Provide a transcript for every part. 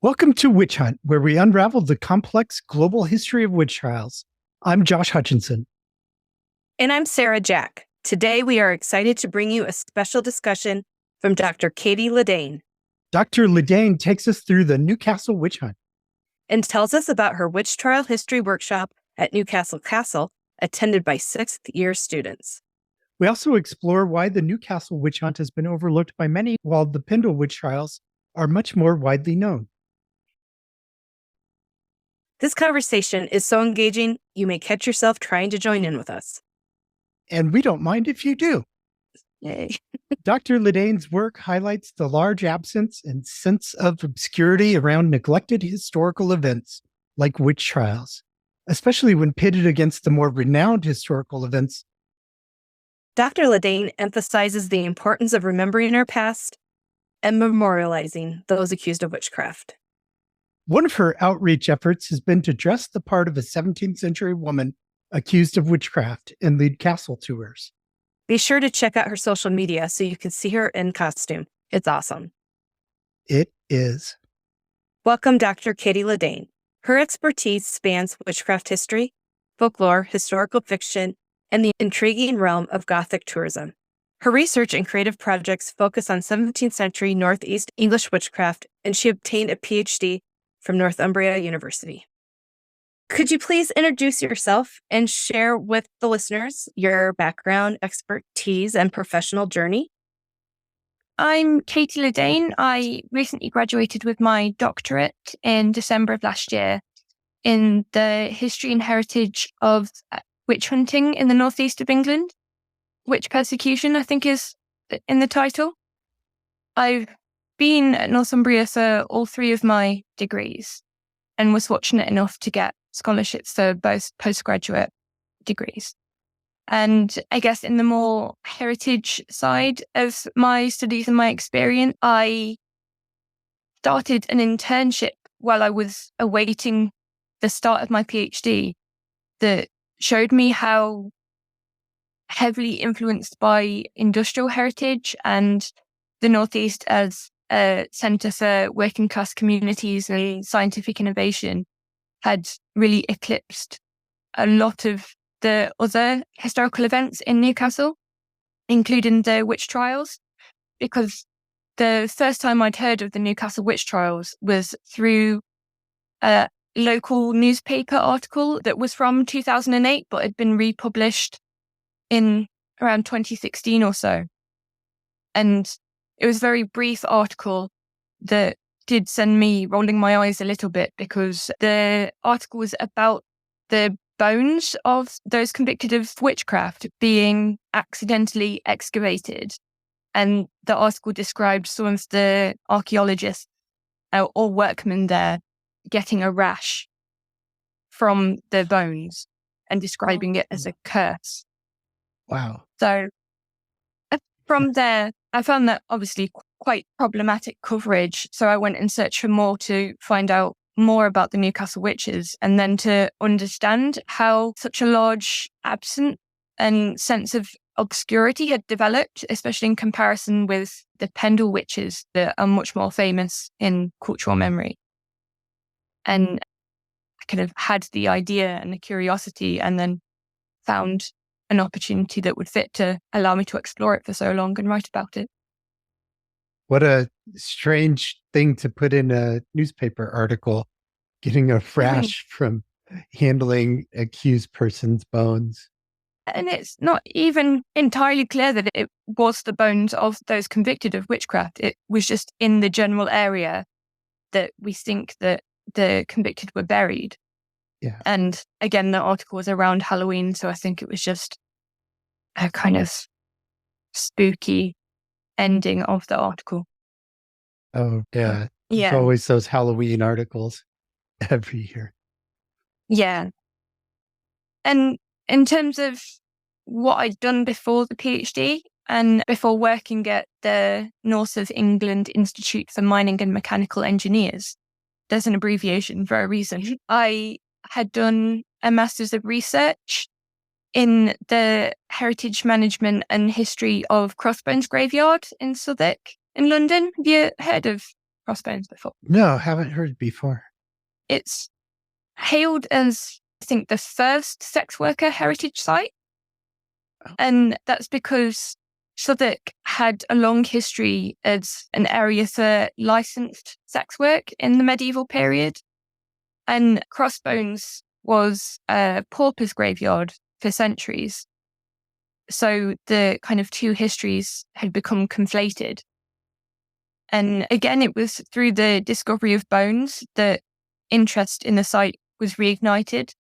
Welcome to Witch Hunt, where we unravel the complex global history of witch trials. I'm Josh Hutchinson. And I'm Sarah Jack. Today we are excited to bring you a special discussion from Dr. Katie Liddane. Dr. Liddane takes us through the Newcastle Witch-Hunt and tells us about her witch trial history workshop at Newcastle Castle, attended by 6th year students. We also explore why the Newcastle Witch-Hunt has been overlooked by many, while the Pendle Witch Trials are much more widely known. This conversation is so engaging, you may catch yourself trying to join in with us. And we don't mind if you do. Yay. Dr. Liddane's work highlights the large absence and sense of obscurity around neglected historical events like witch trials, especially when pitted against the more renowned historical events. Dr. Liddane emphasizes the importance of remembering our past and memorializing those accused of witchcraft. One of her outreach efforts has been to dress the part of a 17th century woman accused of witchcraft and lead castle tours. Be sure to check out her social media so you can see her in costume. It's awesome. It is. Welcome, Dr. Katie Liddane. Her expertise spans witchcraft history, folklore, historical fiction, and the intriguing realm of Gothic tourism. Her research and creative projects focus on 17th century Northeast English witchcraft, and she obtained a PhD from Northumbria University. Could you please introduce yourself and share with the listeners your background, expertise, and professional journey? I'm Katie Liddane. I recently graduated with my doctorate in December of last year in the history and heritage of witch hunting in the northeast of England. Witch persecution, I think, is in the title. I've been at Northumbria for all three of my degrees and was fortunate enough to get scholarships for both postgraduate degrees. And I guess in the more heritage side of my studies and my experience, I started an internship while I was awaiting the start of my PhD that showed me how heavily influenced by industrial heritage and the Northeast as a centre for working class communities and scientific innovation had really eclipsed a lot of the other historical events in Newcastle, including the witch trials, because the first time I'd heard of the Newcastle Witch Trials was through a local newspaper article that was from 2008, but had been republished in around 2016 or so. And it was a very brief article that did send me rolling my eyes a little bit, because the article was about the bones of those convicted of witchcraft being accidentally excavated. And the article described some of the archaeologists or workmen there getting a rash from the bones and describing it as a curse. Wow. So from there, I found that obviously quite problematic coverage. So I went and searched for more to find out more about the Newcastle witches, and then to understand how such a large absence and sense of obscurity had developed, especially in comparison with the Pendle witches that are much more famous in cultural memory. And I kind of had the idea and the curiosity, and then found an opportunity that would fit to allow me to explore it for so long and write about it. What a strange thing to put in a newspaper article, getting a rash from handling accused person's bones. And it's not even entirely clear that it was the bones of those convicted of witchcraft. It was just in the general area that we think that the convicted were buried. Yeah. And again, the article was around Halloween, so I think it was just a kind of spooky ending of the article. Oh, yeah. Yeah. There's always those Halloween articles every year. Yeah. And in terms of what I'd done before the PhD and before working at the North of England Institute for Mining and Mechanical Engineers, there's an abbreviation for a reason. I had done a Master's of Research in the heritage management and history of Crossbones Graveyard in Southwark in London. Have you heard of Crossbones before? No, haven't heard before. It's hailed as, I think, the first sex worker heritage site. And that's because Southwark had a long history as an area for licensed sex work in the medieval period. And Crossbones was a pauper's graveyard for centuries. So the kind of two histories had become conflated. And again, it was through the discovery of bones that interest in the site was reignited.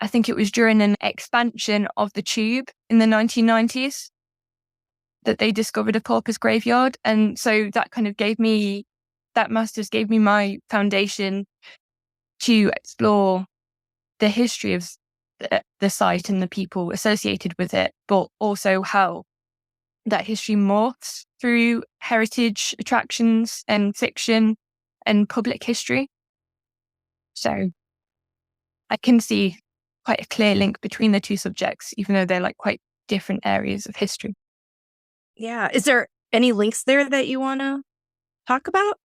I think it was during an expansion of the tube in the 1990s that they discovered a pauper's graveyard. And so that kind of that masters gave me my foundation to explore the history of the site and the people associated with it, but also how that history morphs through heritage attractions and fiction and public history. So I can see quite a clear link between the two subjects, even though they're like quite different areas of history. Yeah. Is there any links there that you want to talk about?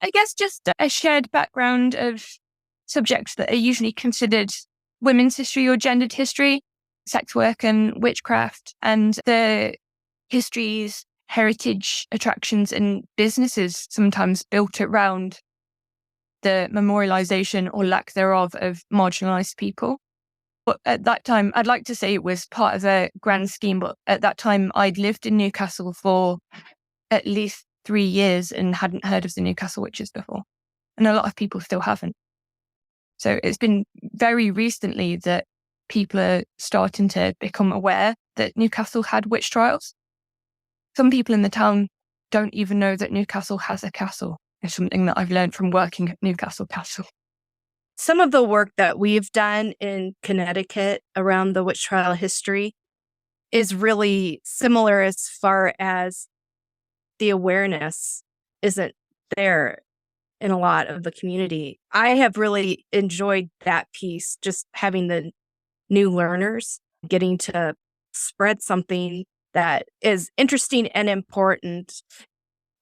I guess just a shared background of subjects that are usually considered women's history or gendered history, sex work and witchcraft, and the histories, heritage attractions and businesses sometimes built around the memorialization or lack thereof of marginalized people. But at that time, I'd like to say it was part of a grand scheme, but at that time I'd lived in Newcastle for at least 3 years and hadn't heard of the Newcastle Witches before. And a lot of people still haven't. So it's been very recently that people are starting to become aware that Newcastle had witch trials. Some people in the town don't even know that Newcastle has a castle. It's something that I've learned from working at Newcastle Castle. Some of the work that we've done in Connecticut around the witch trial history is really similar as far as the awareness isn't there in a lot of the community. I have really enjoyed that piece, just having the new learners getting to spread something that is interesting and important,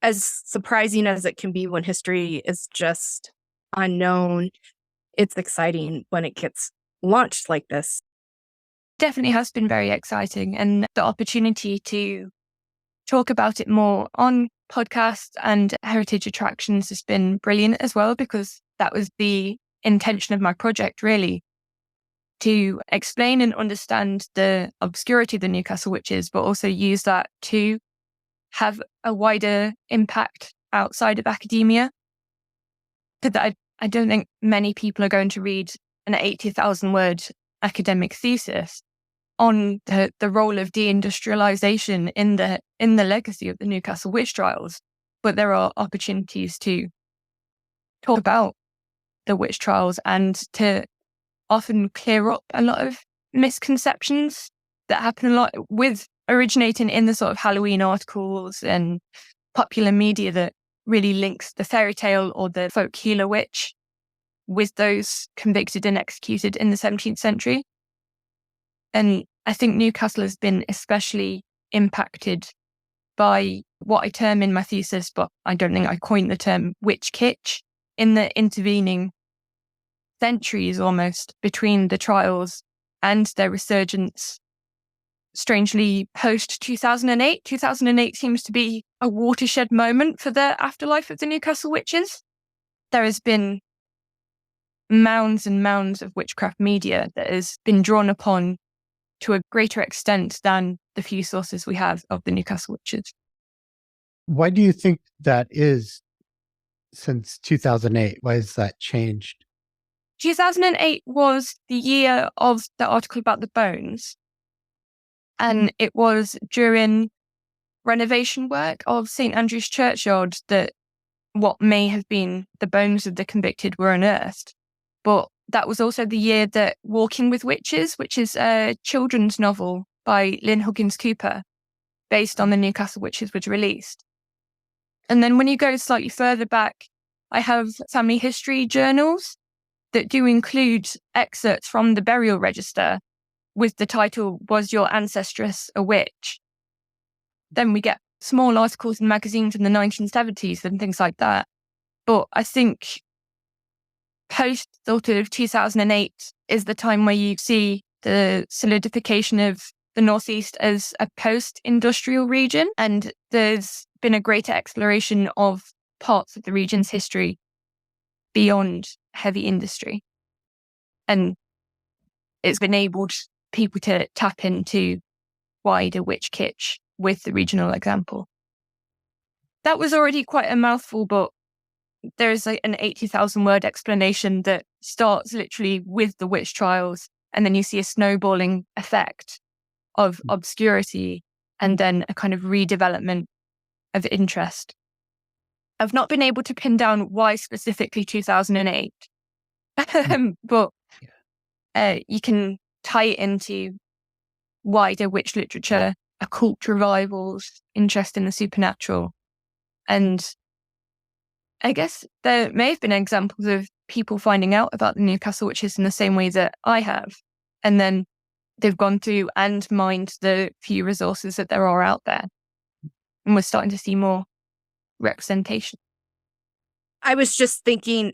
as surprising as it can be when history is just unknown. It's exciting when it gets launched like this. Definitely has been very exciting, and the opportunity to talk about it more on podcasts and heritage attractions has been brilliant as well, because that was the intention of my project, really, to explain and understand the obscurity of the Newcastle Witches, but also use that to have a wider impact outside of academia. Because I don't think many people are going to read an 80,000 word academic thesis on the role of deindustrialization in the legacy of the Newcastle Witch Trials. But there are opportunities to talk about the witch trials and to often clear up a lot of misconceptions that happen a lot with originating in the sort of Halloween articles and popular media that really links the fairy tale or the folk healer witch with those convicted and executed in the 17th century. And I think Newcastle has been especially impacted by what I term in my thesis, but I don't think I coined the term witch kitsch, in the intervening centuries almost between the trials and their resurgence. Strangely, post 2008, 2008 seems to be a watershed moment for the afterlife of the Newcastle Witches. There has been mounds and mounds of witchcraft media that has been drawn upon to a greater extent than the few sources we have of the Newcastle Witches. Why do you think that is since 2008? Why has that changed? 2008 was the year of the article about the bones. And it was during renovation work of St. Andrew's Churchyard that what may have been the bones of the convicted were unearthed. But that was also the year that Walking with Witches, which is a children's novel by Lynn Huggins Cooper, based on the Newcastle Witches, was released. And then when you go slightly further back, I have family history journals that do include excerpts from the burial register with the title, "Was Your Ancestress a Witch?" Then we get small articles in magazines in the 1970s and things like that. But I think post sort of 2008 is the time where you see the solidification of the Northeast as a post-industrial region, and there's been a greater exploration of parts of the region's history beyond heavy industry. And it's enabled people to tap into wider witch kitsch with the regional example. That was already quite a mouthful, but there's like an 80,000 word explanation that starts literally with the witch trials, and then you see a snowballing effect of obscurity and then a kind of redevelopment of interest. I've not been able to pin down why specifically 2008, but you can tie it into wider witch literature, occult revivals, interest in the supernatural. And I guess there may have been examples of people finding out about the Newcastle witches in the same way that I have. And then they've gone through and mined the few resources that there are out there. And we're starting to see more representation. I was just thinking,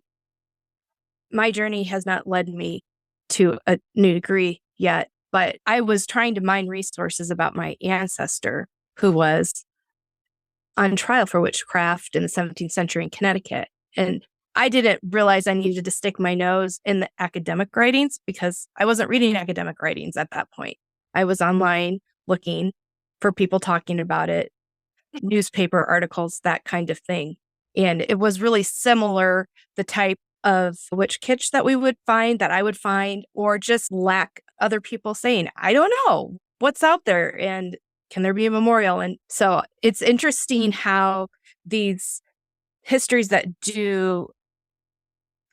my journey has not led me to a new degree yet, but I was trying to mine resources about my ancestor who was on trial for witchcraft in the 17th century in Connecticut. And I didn't realize I needed to stick my nose in the academic writings because I wasn't reading academic writings at that point. I was online looking for people talking about it, newspaper articles, that kind of thing. And it was really similar, the type of witch kitsch that we would find, that I would find, or just lack other people saying, I don't know what's out there and can there be a memorial? And so it's interesting how these histories that do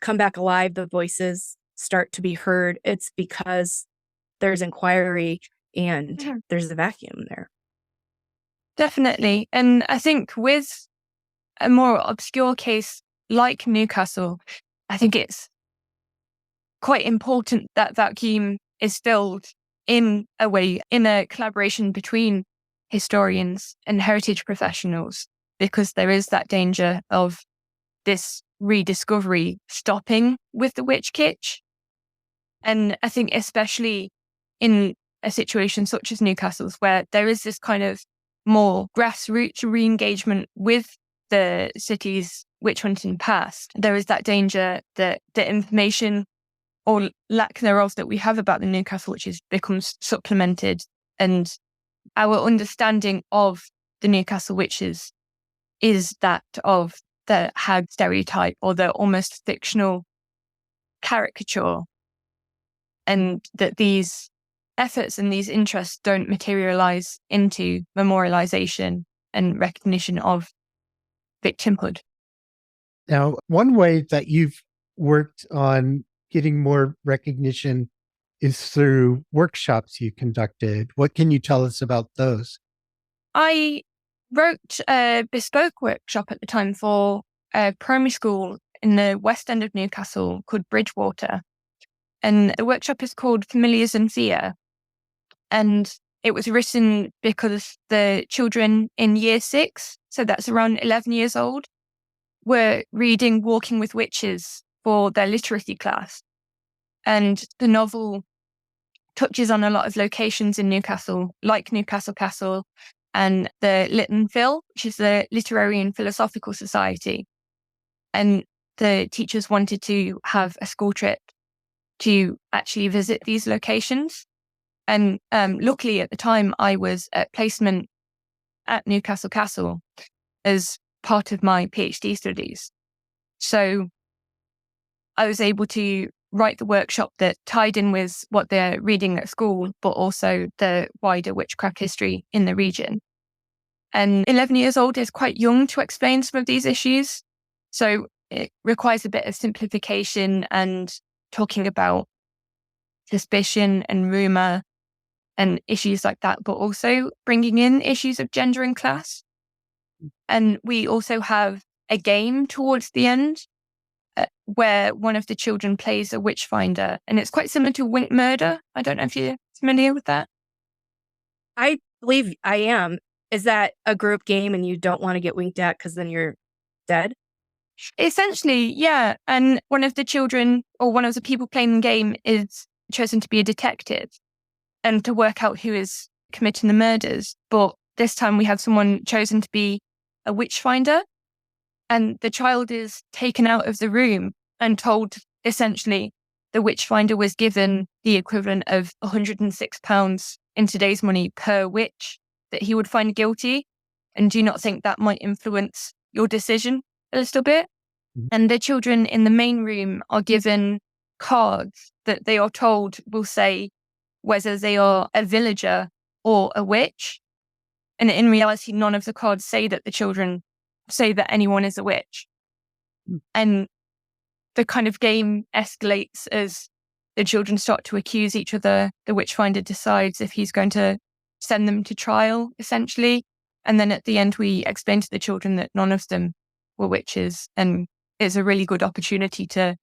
come back alive, the voices start to be heard. It's because there's inquiry and there's a vacuum there. Definitely. And I think with a more obscure case like Newcastle, I think it's quite important that vacuum is filled in a way, in a collaboration between historians and heritage professionals, because there is that danger of this rediscovery stopping with the witch kitsch. And I think especially in a situation such as Newcastle's, where there is this kind of more grassroots re-engagement with the city's witch hunting past, there is that danger that the information or lack thereof that we have about the Newcastle witches becomes supplemented, and our understanding of the Newcastle witches is that of the hag stereotype or the almost fictional caricature, and that these efforts and these interests don't materialize into memorialization and recognition of victimhood. Now, one way that you've worked on getting more recognition is through workshops you conducted. What can you tell us about those? I wrote a bespoke workshop at the time for a primary school in the west end of Newcastle called Bridgewater. And the workshop is called Familiars and Fear. And it was written because the children in year 6, so that's around 11 years old, were reading Walking with Witches for their literacy class. And the novel touches on a lot of locations in Newcastle, like Newcastle Castle and the Liddane Phil, which is the Literary and Philosophical Society. And the teachers wanted to have a school trip to actually visit these locations. And luckily at the time I was at placement at Newcastle Castle as part of my PhD studies. So I was able to write the workshop that tied in with what they're reading at school, but also the wider witchcraft history in the region. And 11 years old is quite young to explain some of these issues. So it requires a bit of simplification and talking about suspicion and rumor and issues like that, but also bringing in issues of gender and class. And we also have a game towards the end where one of the children plays a witchfinder, and it's quite similar to Wink Murder. I don't know if you're familiar with that. I believe I am. Is that a group game and you don't want to get winked at because then you're dead? Essentially, yeah. And one of the children or one of the people playing the game is chosen to be a detective and to work out who is committing the murders. But this time we have someone chosen to be a witch finder, and the child is taken out of the room and told essentially the witch finder was given the equivalent of £106 in today's money per witch that he would find guilty. And do you not think that might influence your decision a little bit? Mhm. And the children in the main room are given cards that they are told will say whether they are a villager or a witch. And in reality, none of the cards say that the children say that anyone is a witch. Mm. And the kind of game escalates as the children start to accuse each other. The witchfinder decides if he's going to send them to trial, essentially. And then at the end, we explain to the children that none of them were witches. And it's a really good opportunity to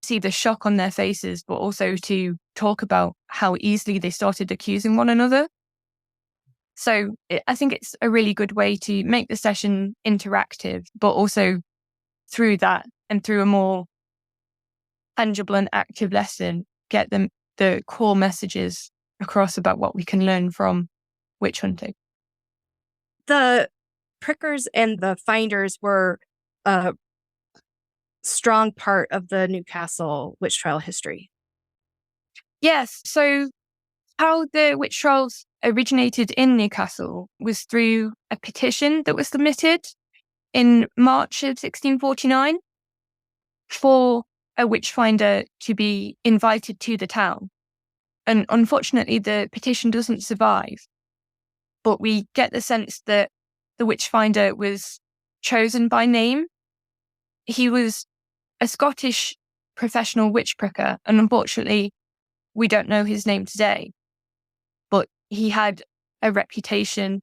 see the shock on their faces, but also to talk about how easily they started accusing one another. So I think it's a really good way to make the session interactive, but also through that and through a more tangible and active lesson, get them the core messages across about what we can learn from witch hunting. The prickers and the finders were a strong part of the Newcastle witch trial history. Yes. So how the witch trials originated in Newcastle was through a petition that was submitted in March of 1649 for a witchfinder to be invited to the town. And unfortunately, the petition doesn't survive. But we get the sense that the witchfinder was chosen by name. He was a Scottish professional witch pricker, and unfortunately, we don't know his name today. But he had a reputation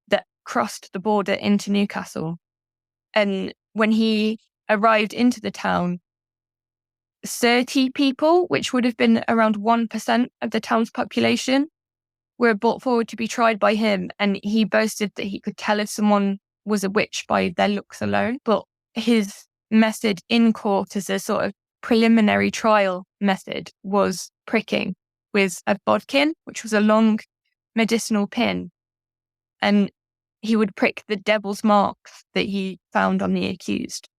that crossed the border into Newcastle. And when he arrived into the town, 30 people, which would have been around 1% of the town's population, were brought forward to be tried by him. And he boasted that he could tell if someone was a witch by their looks alone. But his method in court as a sort of preliminary trial method was pricking with a bodkin, which was a long medicinal pin. And he would prick the devil's marks that he found on the accused.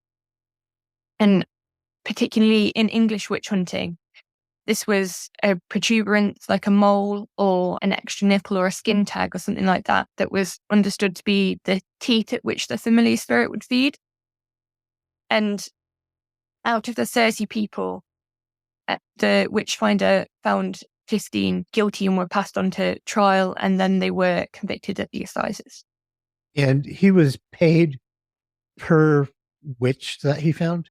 And particularly in English witch hunting, this was a protuberance like a mole or an extra nipple or a skin tag or something like that, that was understood to be the teat at which the familiar spirit would feed. And out of the 30 people, the witchfinder found 15 guilty and were passed on to trial, and then they were convicted at the assizes. And he was paid per witch that he found?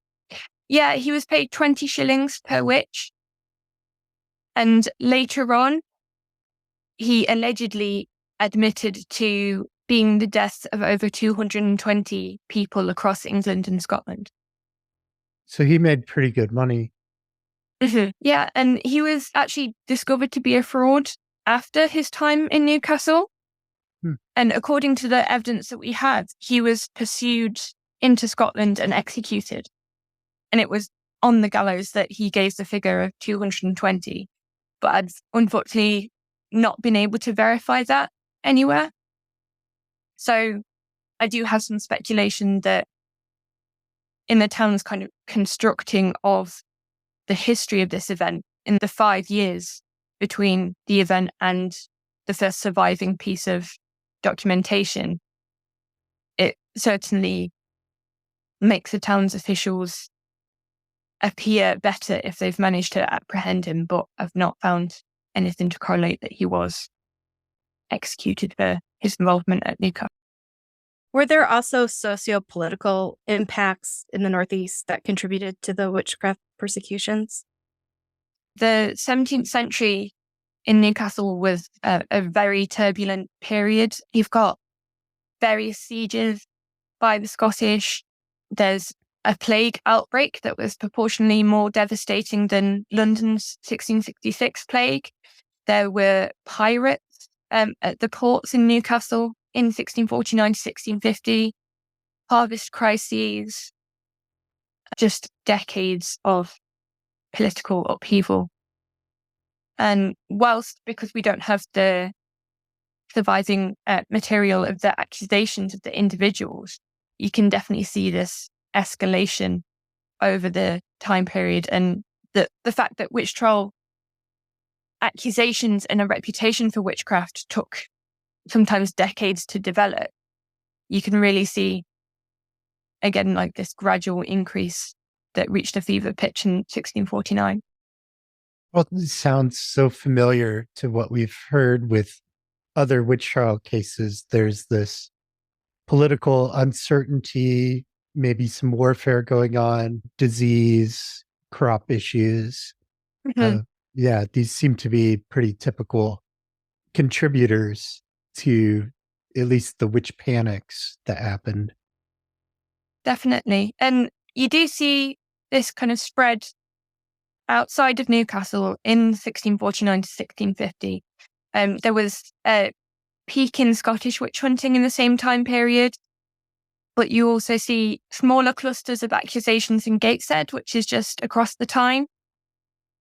Yeah, he was paid 20 shillings per witch. And later on, he allegedly admitted to being the deaths of over 220 people across England and Scotland. So he made pretty good money. Yeah, and he was actually discovered to be a fraud after his time in Newcastle. And according to the evidence that we had, he was pursued into Scotland and executed. And it was on the gallows that he gave the figure of 220. But I've unfortunately not been able to verify that anywhere. So I do have some speculation that in the town's kind of constructing of the history of this event, in the 5 years between the event and the first surviving piece of documentation, it certainly makes the town's officials appear better if they've managed to apprehend him, but I've not found anything to correlate that he was executed for his involvement at Newcastle. Were there also socio-political impacts in the Northeast that contributed to the witchcraft persecutions? The 17th century in Newcastle was a very turbulent period. You've got various sieges by the Scottish. There's a plague outbreak that was proportionally more devastating than London's 1666 plague. There were pirates at the ports in Newcastle in 1649 to 1650, harvest crises, just decades of political upheaval. And whilst, because we don't have the surviving material of the accusations of the individuals, you can definitely see this escalation over the time period, and the fact that witch trial accusations and a reputation for witchcraft took sometimes decades to develop. You can really see, again, like this gradual increase that reached a fever pitch in 1649. Well, this sounds so familiar to what we've heard with other witch trial cases. There's this political uncertainty, maybe some warfare going on, disease, crop issues. Mm-hmm. Yeah, these seem to be pretty typical contributors to at least the witch panics that happened. Definitely. And you do see this kind of spread outside of Newcastle in 1649 to 1650. There was a peak in Scottish witch hunting in the same time period, but you also see smaller clusters of accusations in Gateshead, which is just across the Tyne.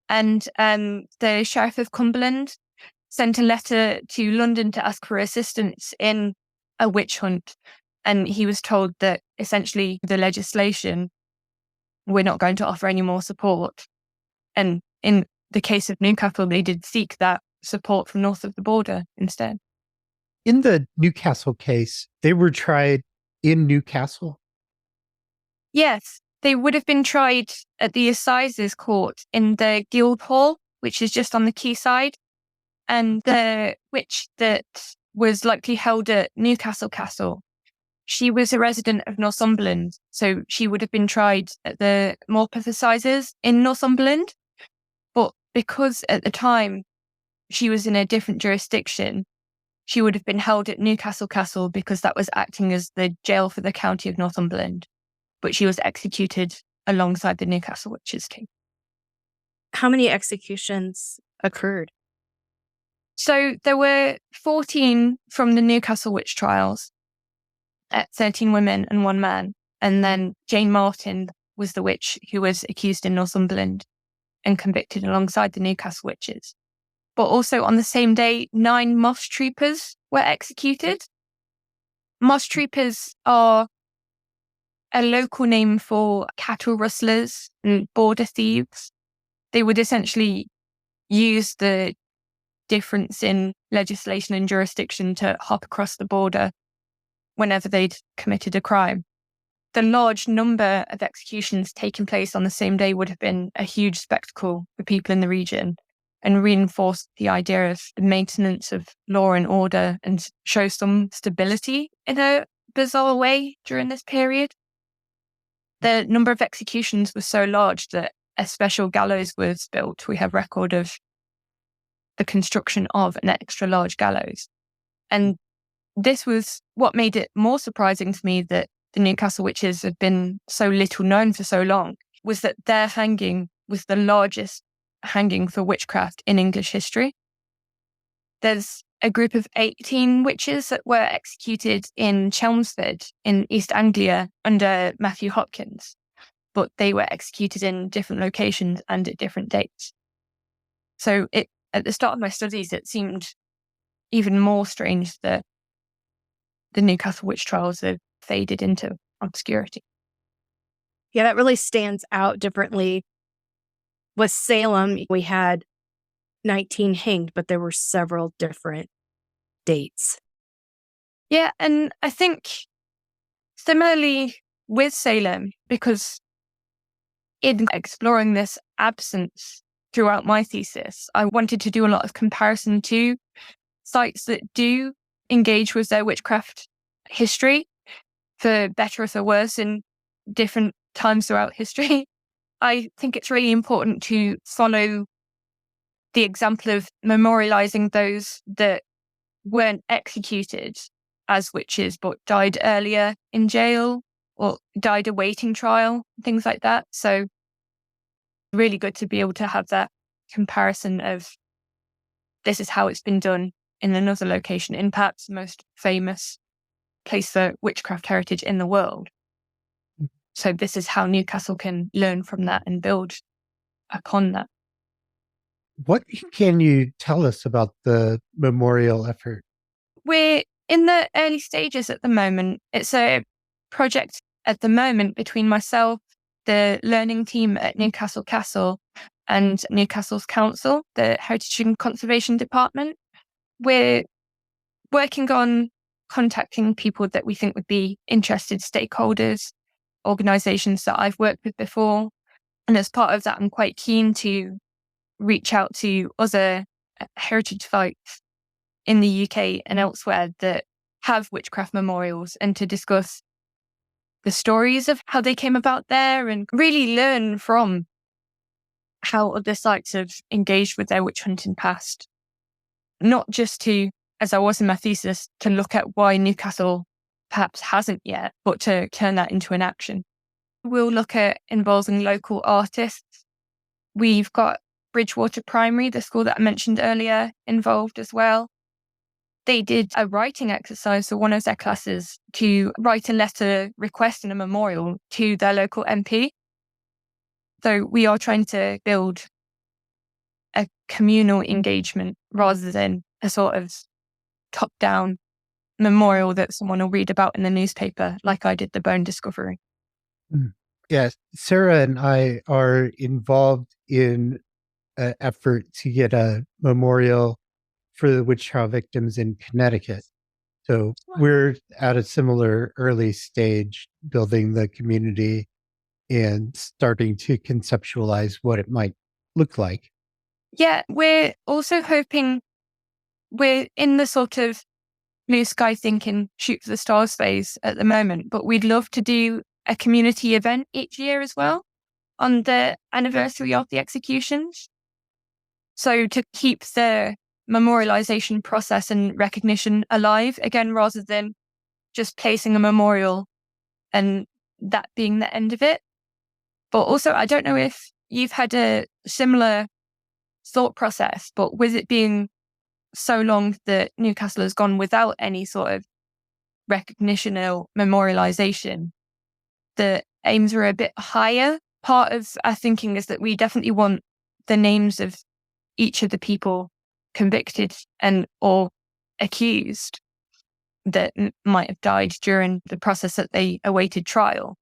And the Sheriff of Cumberland sent a letter to London to ask for assistance in a witch hunt. And he was told that essentially the legislation, we're not going to offer any more support. And in the case of Newcastle, they did seek that support from north of the border instead. In the Newcastle case, they were tried in Newcastle? Yes, they would have been tried at the Assizes Court in the Guildhall, which is just on the quayside. And the witch that was likely held at Newcastle Castle, she was a resident of Northumberland, so she would have been tried at the Morpeth Assizes in Northumberland. But because at the time she was in a different jurisdiction, she would have been held at Newcastle Castle because that was acting as the jail for the county of Northumberland. But she was executed alongside the Newcastle Witches King. How many executions occurred? So there were 14 from the Newcastle Witch Trials, 13 women and 1 man. And then Jane Martin was the witch who was accused in Northumberland and convicted alongside the Newcastle witches. But also on the same day, 9 moss troopers were executed. Moss troopers are a local name for cattle rustlers and border thieves. They would essentially use the difference in legislation and jurisdiction to hop across the border whenever they'd committed a crime. The large number of executions taking place on the same day would have been a huge spectacle for people in the region and reinforced the idea of the maintenance of law and order and show some stability in a bizarre way during this period. The number of executions was so large that a special gallows was built. We have record of the construction of an extra large gallows. And this was what made it more surprising to me that the Newcastle witches had been so little known for so long, was that their hanging was the largest hanging for witchcraft in English history. There's a group of 18 witches that were executed in Chelmsford in East Anglia under Matthew Hopkins, but they were executed in different locations and at different dates. So at the start of my studies, it seemed even more strange that the Newcastle Witch Trials have faded into obscurity. Yeah, that really stands out differently. With Salem, we had 19 hanged, but there were several different dates. Yeah, and I think similarly with Salem, because in exploring this absence throughout my thesis, I wanted to do a lot of comparison to sites that do engage with their witchcraft history, for better or for worse, in different times throughout history. I think it's really important to follow the example of memorializing those that weren't executed as witches but died earlier in jail or died awaiting trial, things like that. So really good to be able to have that comparison of this is how it's been done in another location, in perhaps the most famous place for witchcraft heritage in the world. So this is how Newcastle can learn from that and build upon that. What can you tell us about the memorial effort? We're in the early stages at the moment. It's a project at the moment between myself, the learning team at Newcastle Castle, and Newcastle's Council, the Heritage and Conservation Department. We're working on contacting people that we think would be interested, stakeholders, organisations that I've worked with before. And as part of that, I'm quite keen to reach out to other heritage sites in the UK and elsewhere that have witchcraft memorials, and to discuss the stories of how they came about there and really learn from how other sites have engaged with their witch hunting past. Not just to, as I was in my thesis, to look at why Newcastle perhaps hasn't yet, but to turn that into an action. We'll look at involving local artists. We've got Bridgewater Primary, the school that I mentioned earlier, involved as well. They did a writing exercise for one of their classes to write a letter requesting a memorial to their local MP. So we are trying to build a communal engagement rather than a sort of top-down memorial that someone will read about in the newspaper, like I did the bone discovery. Yes, Sarah and I are involved in an effort to get a memorial for the witch trial victims in Connecticut. So we're at a similar early stage, building the community and starting to conceptualize what it might look like. Yeah, we're also hoping, we're in the sort of blue sky thinking, shoot for the stars phase at the moment, but we'd love to do a community event each year as well on the anniversary of the executions. So to keep the memorialization process and recognition alive, again, rather than just placing a memorial and that being the end of it. But also, I don't know if you've had a similar thought process, but with it being so long that Newcastle has gone without any sort of recognition or memorialization, the aims are a bit higher. Part of our thinking is that we definitely want the names of each of the people convicted and or accused that might have died during the process that they awaited trial.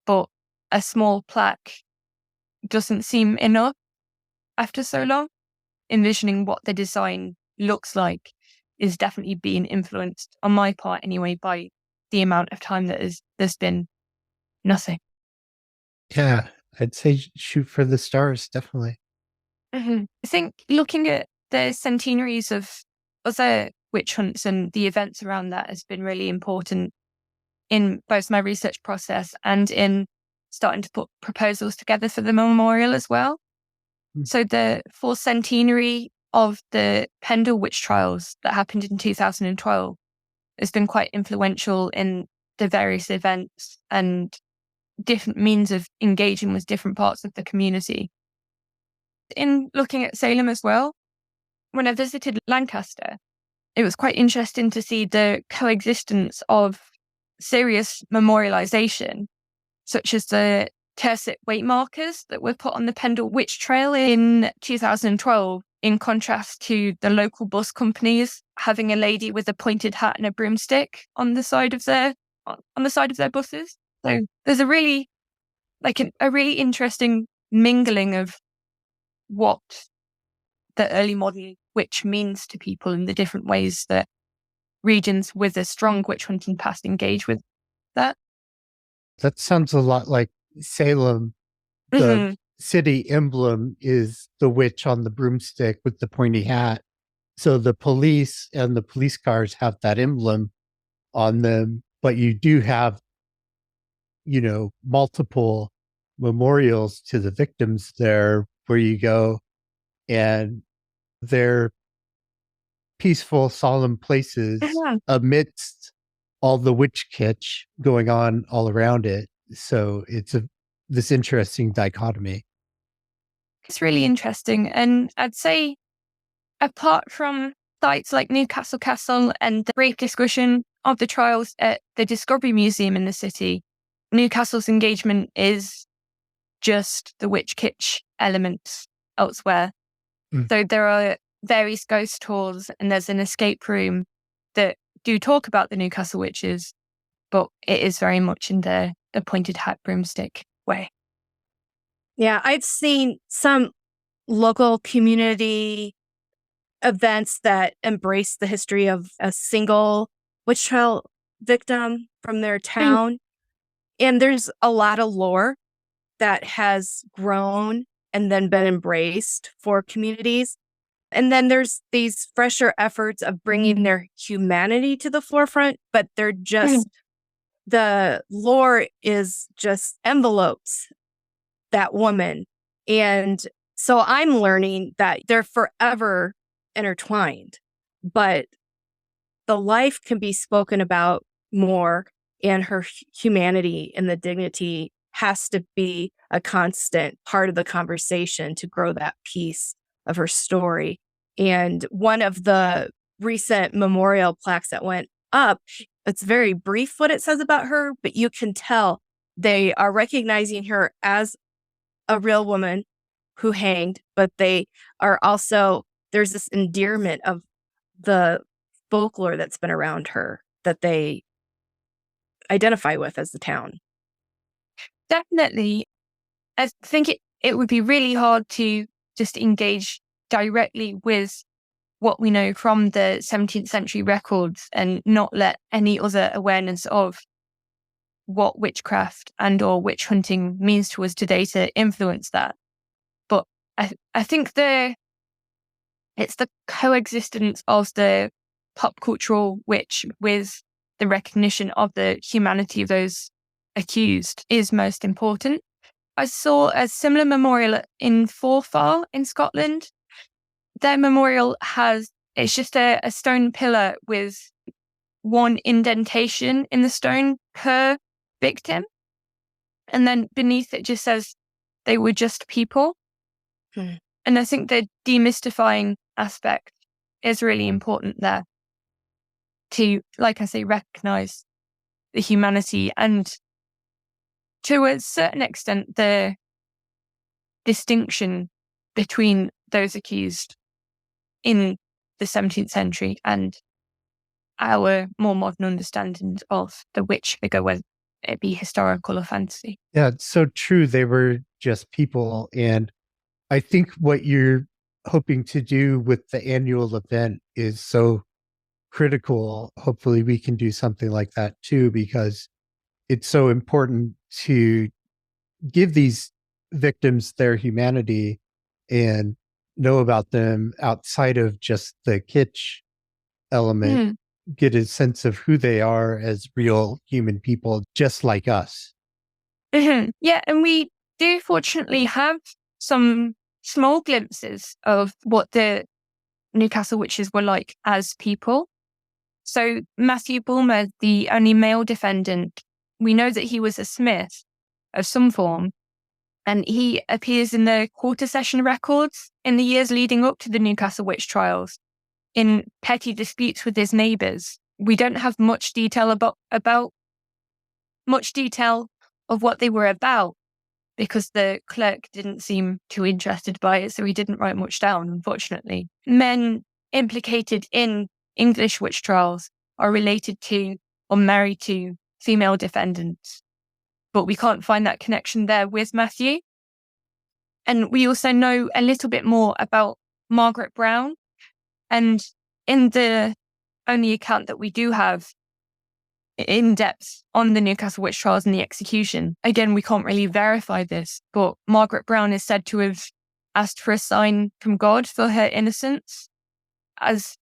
But a small plaque doesn't seem enough after so long. Envisioning what the design looks like is definitely being influenced, on my part anyway, by the amount of time that there's been nothing. Yeah, I'd say shoot for the stars, definitely. I think looking at the centenaries of other witch hunts and the events around that has been really important in both my research process and in starting to put proposals together for the memorial as well. So the 4th centenary of the Pendle Witch Trials that happened in 2012 has been quite influential in the various events and different means of engaging with different parts of the community. In looking at Salem as well, when I visited Lancaster, it was quite interesting to see the coexistence of serious memorialization, such as the tercet weight markers that were put on the Pendle Witch Trail in 2012, in contrast to the local bus companies having a lady with a pointed hat and a broomstick on the side of their buses. So there's a really interesting mingling of what the early modern witch means to people and the different ways that regions with a strong witch hunting past engage with that. That sounds a lot like Salem. The city emblem is the witch on the broomstick with the pointy hat. So the police and the police cars have that emblem on them, but you do have, multiple memorials to the victims there where you go, and they're peaceful, solemn places amidst all the witch kitsch going on all around it. So it's this interesting dichotomy. It's really interesting. And I'd say, apart from sites like Newcastle Castle and the brief discussion of the trials at the Discovery Museum in the city, Newcastle's engagement is just the witch kitsch elements elsewhere. So there are various ghost tours and there's an escape room that do talk about the Newcastle witches, but it is very much in the pointed hat broomstick way. Yeah, I've seen some local community events that embrace the history of a single witch trial victim from their town. And there's a lot of lore that has grown and then been embraced for communities. And then there's these fresher efforts of bringing their humanity to the forefront, but they're just, the lore is just envelopes that woman. And so I'm learning that they're forever intertwined, but the life can be spoken about more, and her humanity and the dignity has to be a constant part of the conversation to grow that piece of her story. And one of the recent memorial plaques that went up, it's very brief what it says about her, but you can tell they are recognizing her as a real woman who hanged, but they are also, there's this endearment of the folklore that's been around her that they identify with as the town. Definitely. I think it would be really hard to just engage directly with what we know from the 17th century records and not let any other awareness of what witchcraft and or witch hunting means to us today to influence that. But I think it's the coexistence of the pop cultural witch with the recognition of the humanity of those accused is most important. I saw a similar memorial in Forfar in Scotland. Their memorial it's just a stone pillar with one indentation in the stone per victim. And then beneath it just says they were just people. And I think the demystifying aspect is really important there to, like I say, recognize the humanity and to a certain extent the distinction between those accused in the 17th century and our more modern understandings of the witch figure, whether it be historical or fantasy. Yeah, it's so true. They were just people. And I think what you're hoping to do with the annual event is so critical. Hopefully we can do something like that too, because it's so important to give these victims their humanity and know about them outside of just the kitsch element, get a sense of who they are as real human people, just like us. Yeah, and we do fortunately have some small glimpses of what the Newcastle witches were like as people. So Matthew Bulmer, the only male defendant, we know that he was a smith of some form, and he appears in the quarter session records in the years leading up to the Newcastle Witch Trials in petty disputes with his neighbours. We don't have much detail about much detail of what they were about because the clerk didn't seem too interested by it, so he didn't write much down, unfortunately. Men implicated in English witch trials are related to or married to female defendants, but we can't find that connection there with Matthew. And we also know a little bit more about Margaret Brown. And in the only account that we do have in depth on the Newcastle Witch Trials and the execution, again, we can't really verify this, but Margaret Brown is said to have asked for a sign from God for her innocence as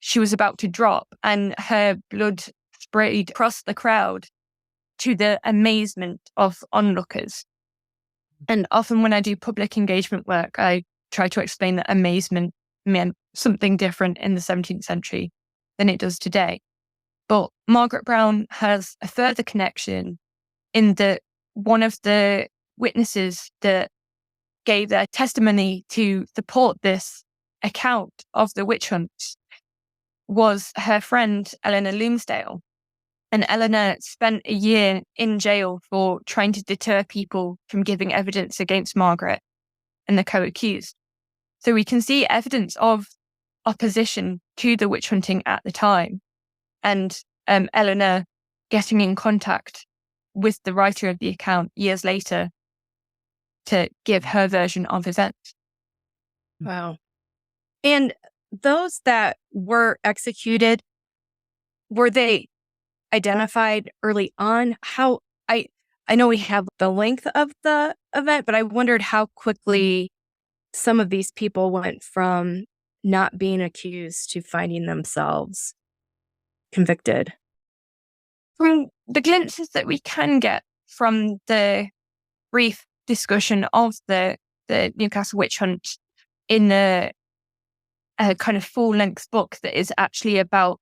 she was about to drop, and her blood sprayed across the crowd to the amazement of onlookers. And often when I do public engagement work, I try to explain that amazement meant something different in the 17th century than it does today. But Margaret Brown has a further connection in that one of the witnesses that gave their testimony to support this account of the witch hunt was her friend Eleanor Loomisdale. And Eleanor spent a year in jail for trying to deter people from giving evidence against Margaret and the co-accused. So we can see evidence of opposition to the witch hunting at the time, and Eleanor getting in contact with the writer of the account years later to give her version of events. Wow. And those that were executed, were they identified early on? How I know we have the length of the event, but I wondered how quickly some of these people went from not being accused to finding themselves convicted. From the glimpses that we can get from the brief discussion of the Newcastle Witch Hunt in a kind of full-length book that is actually about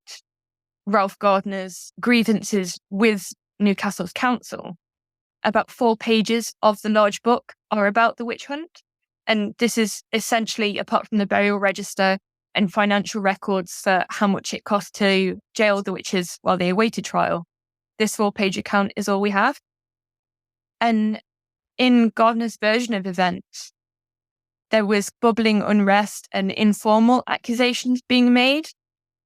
Ralph Gardner's grievances with Newcastle's council, about 4 pages of the large book are about the witch hunt. And this is essentially, apart from the burial register and financial records for how much it cost to jail the witches while they awaited trial, this 4-page account is all we have. And in Gardner's version of events, there was bubbling unrest and informal accusations being made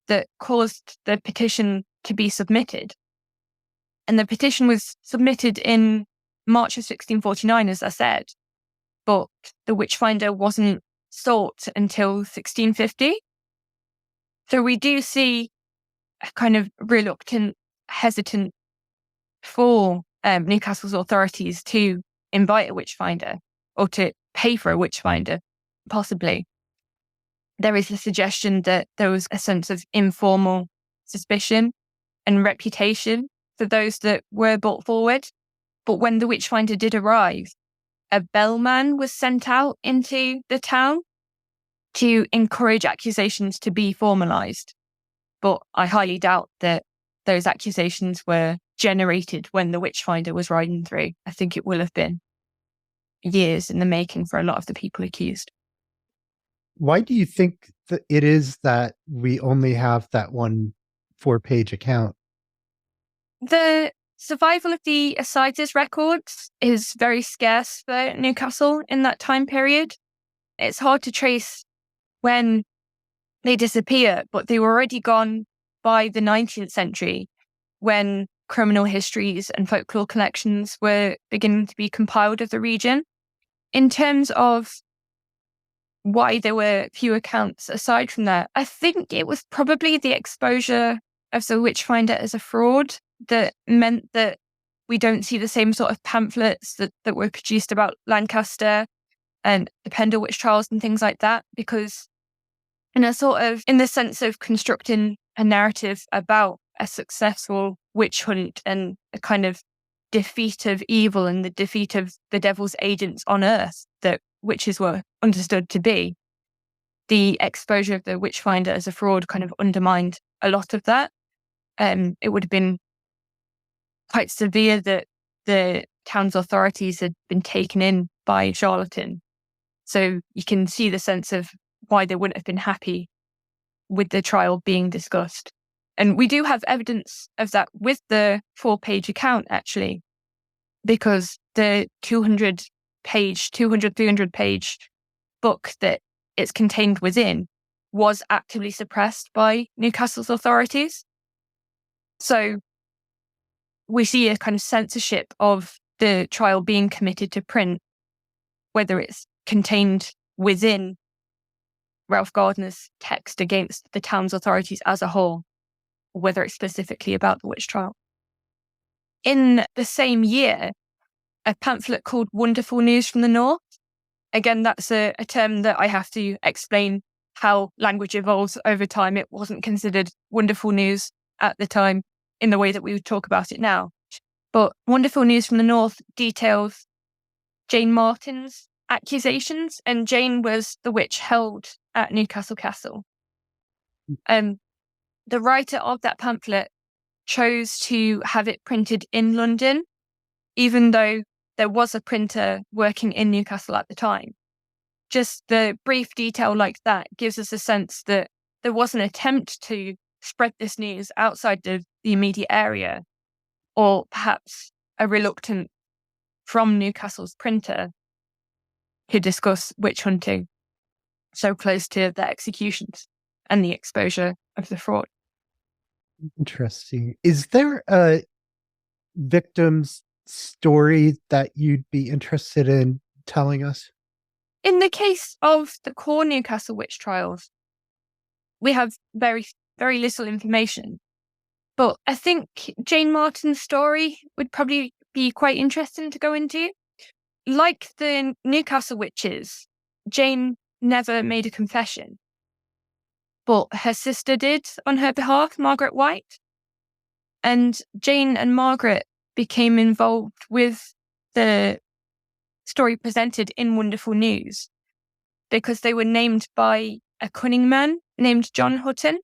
that caused the petition to be submitted. And the petition was submitted in March of 1649, as I said, but the Witchfinder wasn't sought until 1650. So we do see a kind of reluctant, hesitant for Newcastle's authorities to invite a Witchfinder or to pay for a Witchfinder, possibly. There is a suggestion that there was a sense of informal suspicion and reputation for those that were brought forward. But when the Witchfinder did arrive, a bellman was sent out into the town to encourage accusations to be formalised. But I highly doubt that those accusations were generated when the Witchfinder was riding through. I think it will have been years in the making for a lot of the people accused. Why do you think that it is that we only have that one 4-page account? The survival of the Assizes records is very scarce for Newcastle in that time period. It's hard to trace when they disappear, but they were already gone by the 19th century when criminal histories and folklore collections were beginning to be compiled of the region. In terms of why there were few accounts aside from that, I think it was probably the exposure of the Witchfinder as a fraud that meant that we don't see the same sort of pamphlets that were produced about Lancaster and the Pendle Witch Trials and things like that, because in the sense of constructing a narrative about a successful witch hunt and a kind of defeat of evil and the defeat of the devil's agents on earth that witches were understood to be, the exposure of the Witchfinder as a fraud kind of undermined a lot of that. It would have been quite severe that the town's authorities had been taken in by a charlatan. So you can see the sense of why they wouldn't have been happy with the trial being discussed. And we do have evidence of that with the 4-page account, actually, because the 300-page book that it's contained within was actively suppressed by Newcastle's authorities. So we see a kind of censorship of the trial being committed to print, whether it's contained within Ralph Gardner's text against the town's authorities as a whole, or whether it's specifically about the witch trial. In the same year, a pamphlet called Wonderful News from the North. Again, that's a term that I have to explain how language evolves over time. It wasn't considered wonderful news at the time in the way that we would talk about it now. But Wonderful News from the North details Jane Martin's accusations, and Jane was the witch held at Newcastle Castle. The writer of that pamphlet chose to have it printed in London, even though there was a printer working in Newcastle at the time. Just the brief detail like that gives us a sense that there was an attempt to spread this news outside the immediate area, or perhaps a reluctance from Newcastle's printer to discuss witch hunting so close to the executions and the exposure of the fraud. Interesting. Is there a victim's story that you'd be interested in telling us? In the case of the core Newcastle Witch Trials, we have very, very little information. But I think Jane Martin's story would probably be quite interesting to go into. Like the Newcastle witches, Jane never made a confession, but her sister did on her behalf, Margaret White. And Jane and Margaret became involved with the story presented in Wonderful News because they were named by a cunning man named John Hutton,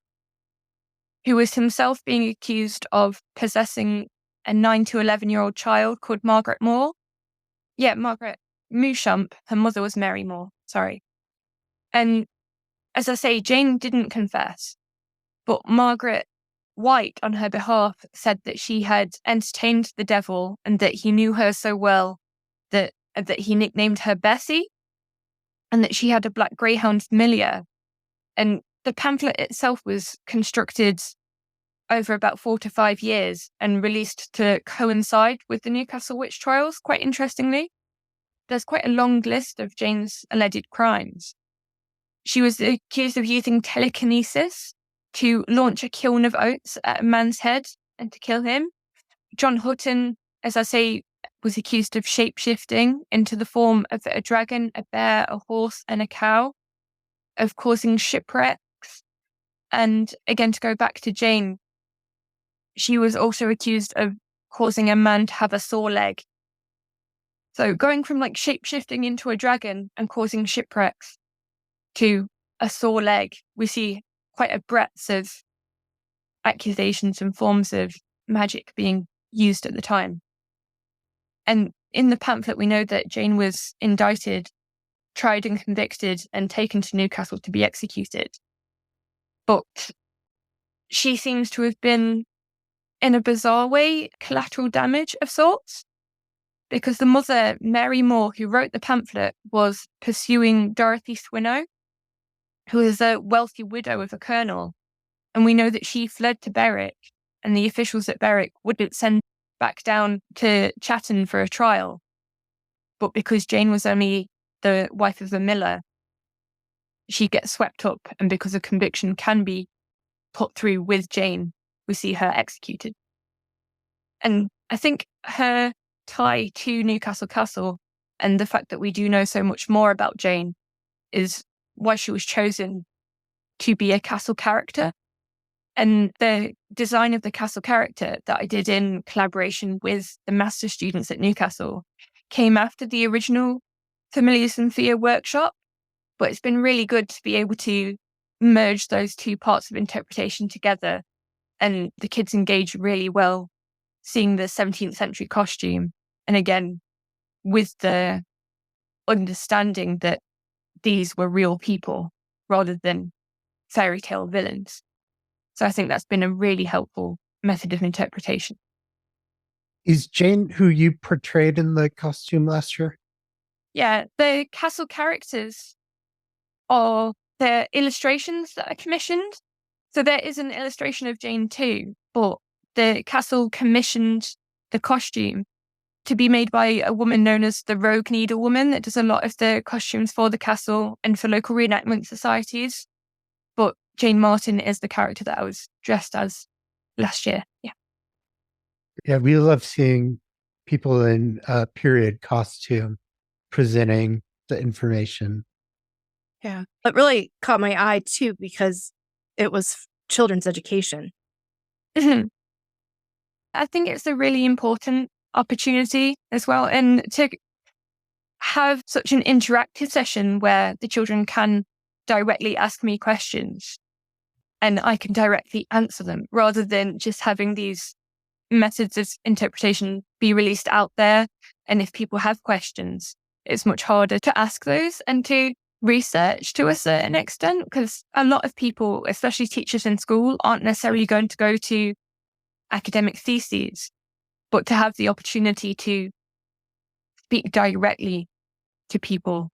who was himself being accused of possessing a 9 to 11-year-old child called Margaret Moore. Yeah, Margaret Mouchamp. Her mother was Mary Moore, sorry. And as I say, Jane didn't confess, but Margaret White, on her behalf, said that she had entertained the devil and that he knew her so well that he nicknamed her Bessie, and that she had a black greyhound familiar. And the pamphlet itself was constructed over about 4 to 5 years and released to coincide with the Newcastle Witch Trials, quite interestingly. There's quite a long list of Jane's alleged crimes. She was accused of using telekinesis to launch a kiln of oats at a man's head and to kill him. John Hutton, as I say, was accused of shape-shifting into the form of a dragon, a bear, a horse, and a cow, of causing shipwrecks. And again, to go back to Jane, she was also accused of causing a man to have a sore leg. So going from like shape-shifting into a dragon and causing shipwrecks to a sore leg, we see quite a breadth of accusations and forms of magic being used at the time. And in the pamphlet, we know that Jane was indicted, tried and convicted, and taken to Newcastle to be executed. But she seems to have been, in a bizarre way, collateral damage of sorts, because the mother, Mary Moore, who wrote the pamphlet, was pursuing Dorothy Swinnow, who is a wealthy widow of a colonel. And we know that she fled to Berwick, and the officials at Berwick wouldn't send back down to Chatham for a trial. But because Jane was only the wife of a miller, she gets swept up, and because a conviction can be put through with Jane, we see her executed. And I think her tie to Newcastle Castle and the fact that we do know so much more about Jane is why she was chosen to be a castle character. And the design of the castle character that I did in collaboration with the master students at Newcastle came after the original Familiars and Fear workshop. But it's been really good to be able to merge those two parts of interpretation together. And the kids engage really well seeing the 17th century costume. And again, with the understanding that these were real people rather than fairy tale villains. So I think that's been a really helpful method of interpretation. Is Jane who you portrayed in the costume last year? Yeah, the castle characters are the illustrations that are commissioned. So there is an illustration of Jane too, but the castle commissioned the costume to be made by a woman known as the Rogue Needlewoman that does a lot of the costumes for the castle and for local reenactment societies. But Jane Martin is the character that I was dressed as last year. Yeah. Yeah, we love seeing people in period costume presenting the information. Yeah. It really caught my eye too, because it was children's education. I think it's a really important opportunity as well. And to have such an interactive session where the children can directly ask me questions and I can directly answer them rather than just having these methods of interpretation be released out there. And if people have questions, it's much harder to ask those and to research to a certain extent, because a lot of people, especially teachers in school, aren't necessarily going to go to academic theses. but to have the opportunity to speak directly to people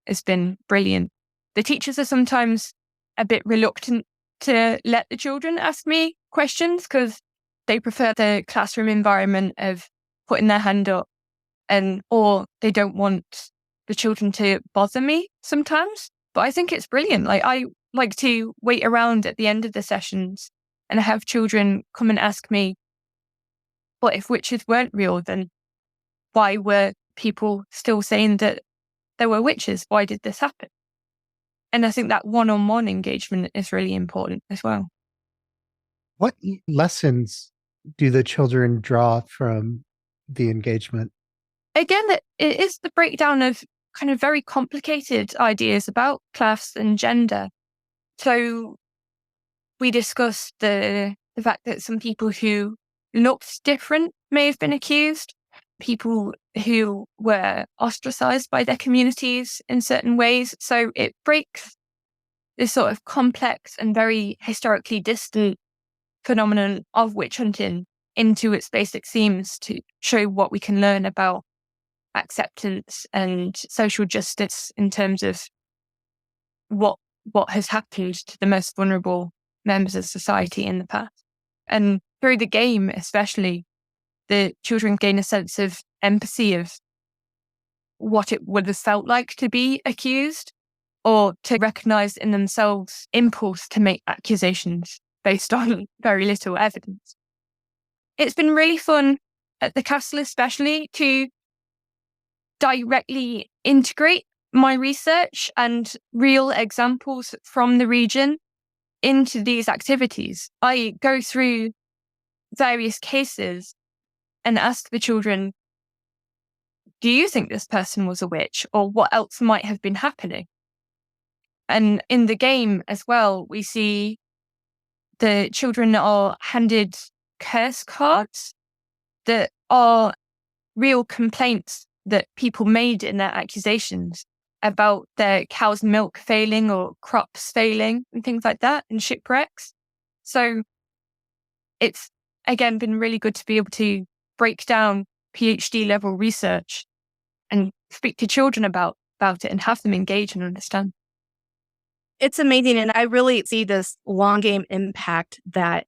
has been brilliant. The teachers are sometimes a bit reluctant to let the children ask me questions because they prefer the classroom environment of putting their hand up, or they don't want the children to bother me sometimes. But I think it's brilliant. Like, I like to wait around at the end of the sessions and have children come and ask me, but if witches weren't real, then why were people still saying that there were witches? Why did this happen? And I think that one-on-one engagement is really important as well. What lessons do the children draw from the engagement? Again, it is the breakdown of kind of very complicated ideas about class and gender. So we discussed the fact that some people who looked different may have been accused, people who were ostracized by their communities in certain ways. So it breaks this sort of complex and very historically distant phenomenon of witch hunting into its basic themes to show what we can learn about acceptance and social justice in terms of what has happened to the most vulnerable members of society in the past. And through the game especially, the children gain a sense of empathy of what it would have felt like to be accused, or to recognize in themselves impulse to make accusations based on very little evidence. It's been really fun at the castle especially to directly integrate my research and real examples from the region into these activities. I go through various cases and ask the children, do you think this person was a witch, or what else might have been happening? And in the game as well, we see the children are handed curse cards that are real complaints that people made in their accusations about their cow's milk failing or crops failing and things like that, and shipwrecks. So it's, again, been really good to be able to break down PhD level research and speak to children about it and have them engage and understand. It's amazing. And I really see this long game impact that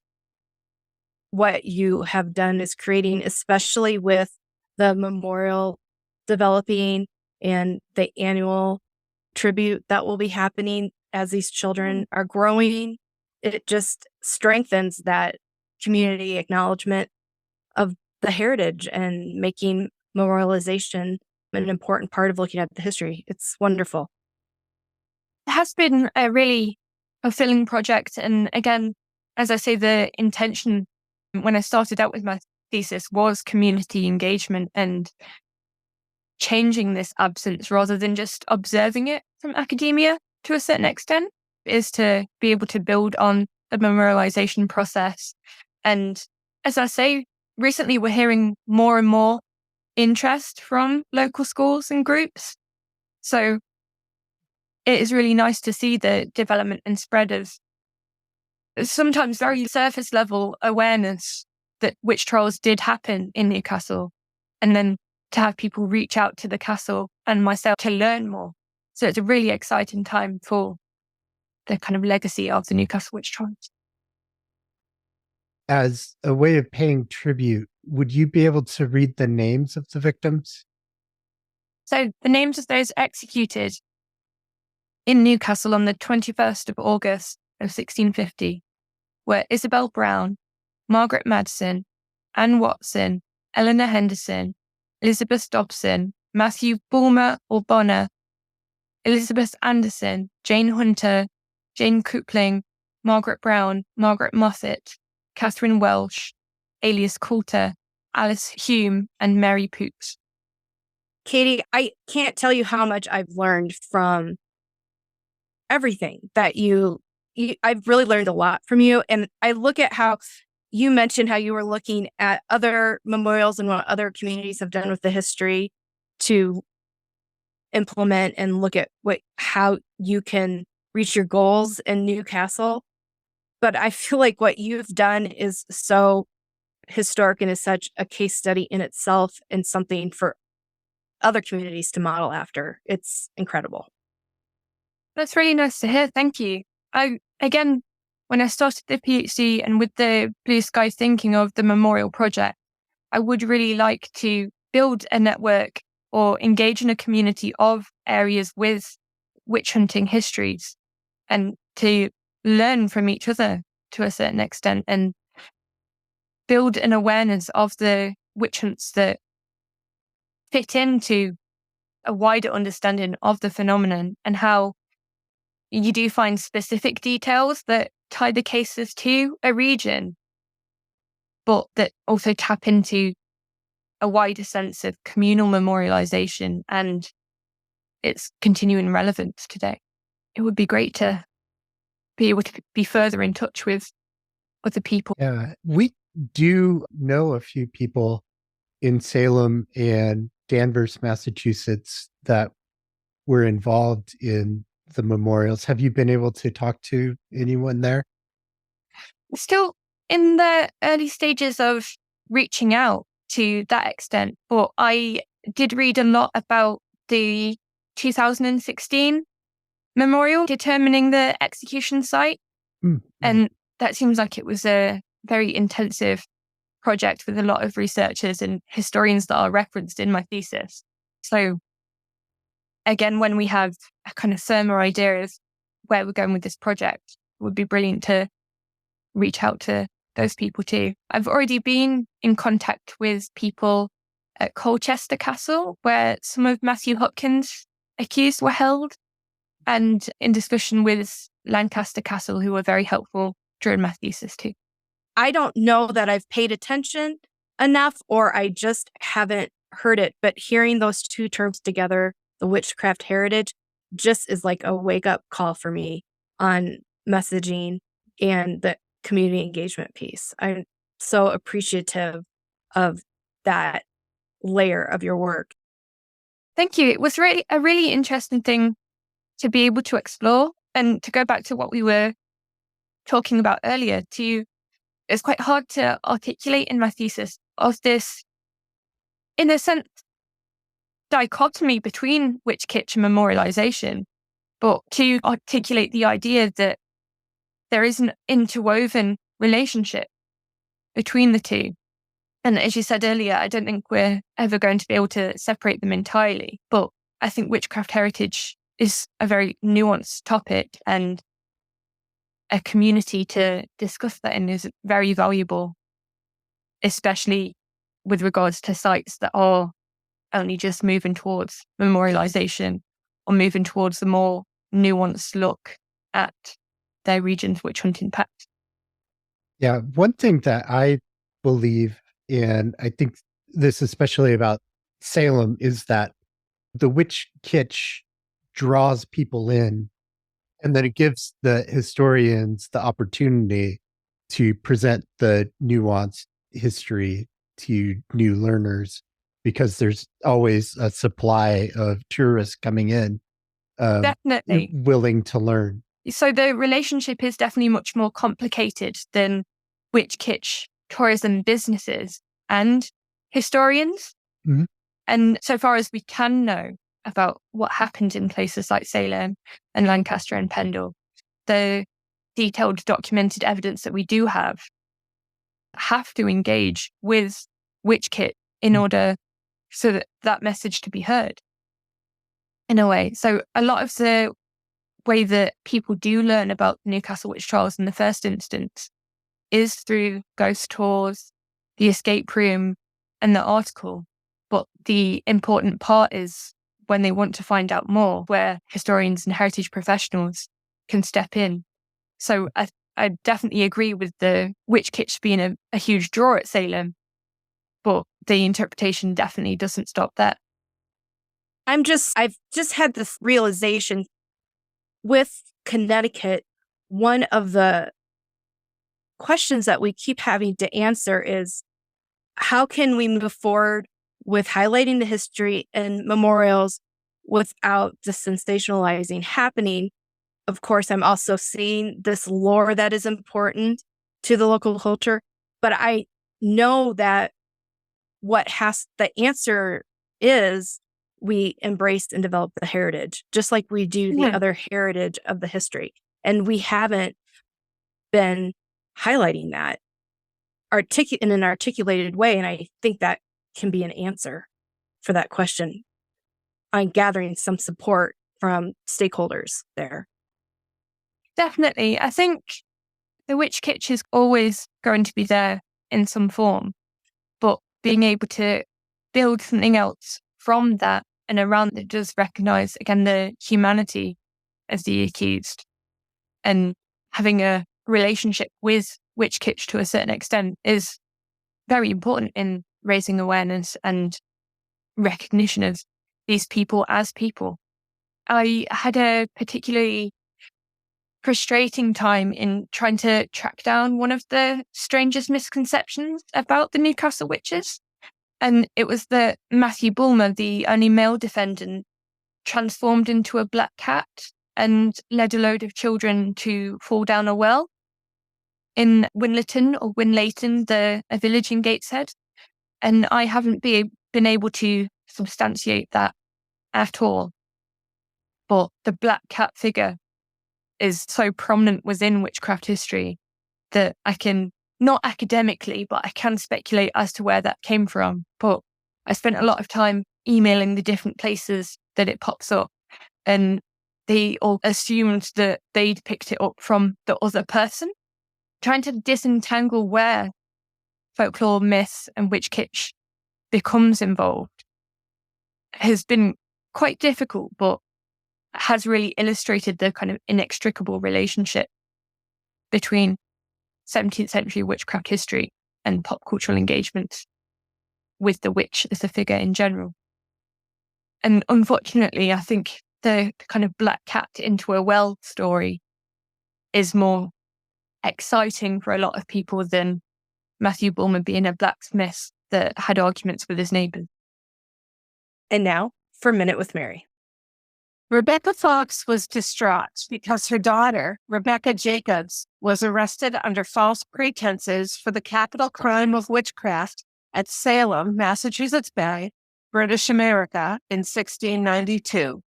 what you have done is creating, especially with the memorial developing and the annual tribute that will be happening as these children are growing. It just strengthens that community acknowledgement of the heritage and making memorialization an important part of looking at the history. It's wonderful. It has been a really fulfilling project. And again, as I say, the intention when I started out with my thesis was community engagement and changing this absence rather than just observing it from academia to a certain extent, is to be able to build on the memorialization process. And as I say, recently we're hearing more and more interest from local schools and groups. So it is really nice to see the development and spread of sometimes very surface level awareness that witch trials did happen in Newcastle, and then to have people reach out to the castle and myself to learn more. So it's a really exciting time for the kind of legacy of the Newcastle Witch Trials. As a way of paying tribute, would you be able to read the names of the victims? So the names of those executed in Newcastle on the 21st of August of 1650 were Isabel Brown, Margaret Madsen, Anne Watson, Eleanor Henderson, Elizabeth Dobson, Matthew Bulmer or Bonner, Elizabeth Anderson, Jane Hunter, Jane Coupling, Margaret Brown, Margaret Moffat, Catherine Welsh, alias Coulter, Alice Hume, and Mary Poops. Katie, I can't tell you how much I've learned from everything that I've really learned a lot from you. And I look at how you mentioned how you were looking at other memorials and what other communities have done with the history to implement and look at how you can reach your goals in Newcastle. But I feel like what you've done is so historic and is such a case study in itself and something for other communities to model after. It's incredible. That's really nice to hear. Thank you. Again, when I started the PhD and with the blue sky thinking of the memorial project, I would really like to build a network or engage in a community of areas with witch hunting histories and to learn from each other to a certain extent and build an awareness of the witch hunts that fit into a wider understanding of the phenomenon and how you do find specific details that tie the cases to a region, but that also tap into a wider sense of communal memorialization and its continuing relevance today. It would be great to be able to be further in touch with other people. Yeah, we do know a few people in Salem and Danvers, Massachusetts that were involved in the memorials. Have you been able to talk to anyone there? Still in the early stages of reaching out to that extent, but I did read a lot about the 2016 memorial determining the execution site. And that seems like it was a very intensive project with a lot of researchers and historians that are referenced in my thesis. So again, when we have a kind of firmer idea of where we're going with this project, it would be brilliant to reach out to those people too. I've already been in contact with people at Colchester Castle, where some of Matthew Hutchinson's accused were held, and in discussion with Lancaster Castle, who were very helpful during my thesis too. I don't know that I've paid attention enough, or I just haven't heard it, but hearing those two terms together, the witchcraft heritage, just is like a wake-up call for me on messaging and the community engagement piece. I'm so appreciative of that layer of your work. Thank you. It was really a really interesting thing to be able to explore, and to go back to what we were talking about earlier, it's quite hard to articulate in my thesis of this, in a sense, dichotomy between witch kitsch and memorialization, but to articulate the idea that there is an interwoven relationship between the two. And as you said earlier, I don't think we're ever going to be able to separate them entirely, but I think witchcraft heritage is a very nuanced topic, and a community to discuss that in is very valuable, especially with regards to sites that are only just moving towards memorialization or moving towards the more nuanced look at their region's witch hunt impact. Yeah, one thing that I believe, and I think this especially about Salem, is that the witch kitsch draws people in, and then it gives the historians the opportunity to present the nuanced history to new learners, because there's always a supply of tourists coming in, Definitely willing to learn. So the relationship is definitely much more complicated than witch kitsch tourism businesses and historians. Mm-hmm. And so far as we can know about what happened in places like Salem and Lancaster and Pendle, the detailed documented evidence that we do have to engage with witch kit in order so that that message to be heard in a way. So a lot of the way that people do learn about Newcastle Witch Trials in the first instance is through ghost tours, the escape room, and the article. But the important part is when they want to find out more, where historians and heritage professionals can step in. So I definitely agree with the witch kitsch being a huge draw at Salem, but the interpretation definitely doesn't stop there. I've just had this realization with Connecticut. One of the questions that we keep having to answer is, how can we move forward with highlighting the history and memorials without the sensationalizing happening? Of course, I'm also seeing this lore that is important to the local culture, but I know that the answer is we embrace and develop the heritage, just like we do the other heritage of the history. And we haven't been highlighting that in an articulated way. And I think that can be an answer for that question. I'm gathering some support from stakeholders there. Definitely. I think the witch kitsch is always going to be there in some form, but being able to build something else from that and around that does recognize, again, the humanity of the accused and having a relationship with witch kitsch to a certain extent is very important in raising awareness and recognition of these people as people. I had a particularly frustrating time in trying to track down one of the strangest misconceptions about the Newcastle witches. And it was that Matthew Bulmer, the only male defendant, transformed into a black cat and led a load of children to fall down a well in Winlaton or Winlaton, a village in Gateshead. And I haven't been able to substantiate that at all. But the black cat figure is so prominent within witchcraft history that I can, not academically, but I can speculate as to where that came from. But I spent a lot of time emailing the different places that it pops up, and they all assumed that they'd picked it up from the other person. Trying to disentangle where folklore, myth, and witch kitsch becomes involved has been quite difficult, but has really illustrated the kind of inextricable relationship between 17th century witchcraft history and pop cultural engagement with the witch as a figure in general. And unfortunately, I think the kind of black cat into a well story is more exciting for a lot of people than Matthew Bulmer being a blacksmith that had arguments with his neighbours. And now for Minute with Mary. Rebecca Fox was distraught because her daughter, Rebecca Jacobs, was arrested under false pretenses for the capital crime of witchcraft at Salem, Massachusetts Bay, British America, in 1692.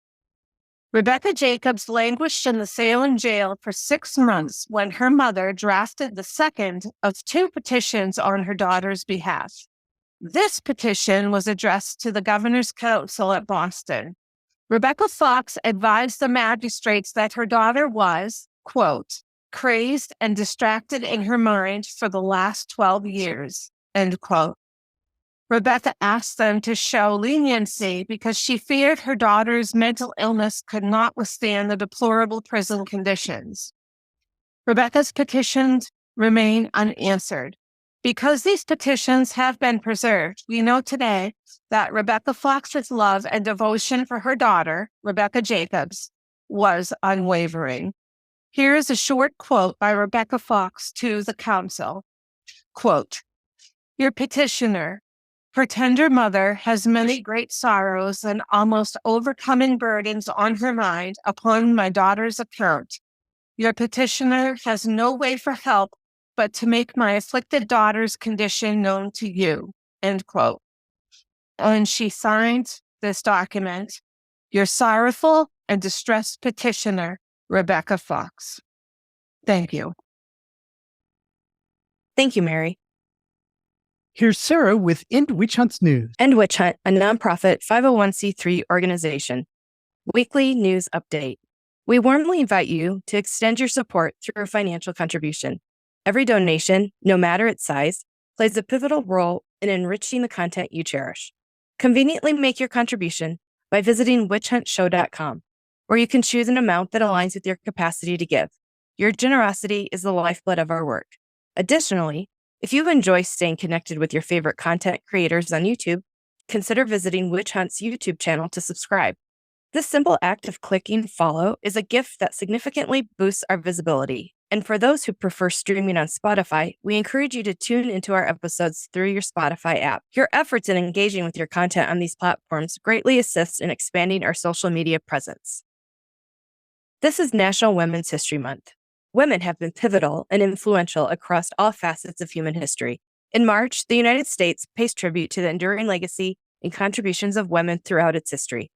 Rebecca Jacobs languished in the Salem jail for 6 months when her mother drafted the second of 2 petitions on her daughter's behalf. This petition was addressed to the Governor's Council at Boston. Rebecca Fox advised the magistrates that her daughter was, quote, crazed and distracted in her mind for the last 12 years, end quote. Rebecca asked them to show leniency because she feared her daughter's mental illness could not withstand the deplorable prison conditions. Rebecca's petitions remain unanswered. Because these petitions have been preserved, we know today that Rebecca Fox's love and devotion for her daughter, Rebecca Jacobs, was unwavering. Here is a short quote by Rebecca Fox to the council. Quote, your petitioner, her tender mother, has many great sorrows and almost overcoming burdens on her mind upon my daughter's account. Your petitioner has no way for help but to make my afflicted daughter's condition known to you, end quote. And she signed this document, your sorrowful and distressed petitioner, Rebecca Fox. Thank you. Thank you, Mary. Here's Sarah with End Witch Hunt's news. End Witch-Hunt, a nonprofit 501c3 organization. Weekly news update. We warmly invite you to extend your support through a financial contribution. Every donation, no matter its size, plays a pivotal role in enriching the content you cherish. Conveniently make your contribution by visiting witchhuntshow.com, where you can choose an amount that aligns with your capacity to give. Your generosity is the lifeblood of our work. Additionally, if you enjoy staying connected with your favorite content creators on YouTube, consider visiting Witch Hunt's YouTube channel to subscribe. This simple act of clicking follow is a gift that significantly boosts our visibility. And for those who prefer streaming on Spotify, we encourage you to tune into our episodes through your Spotify app. Your efforts in engaging with your content on these platforms greatly assist in expanding our social media presence. This is National Women's History Month. Women have been pivotal and influential across all facets of human history, In March, the United States pays tribute to the enduring legacy and contributions of women throughout its history.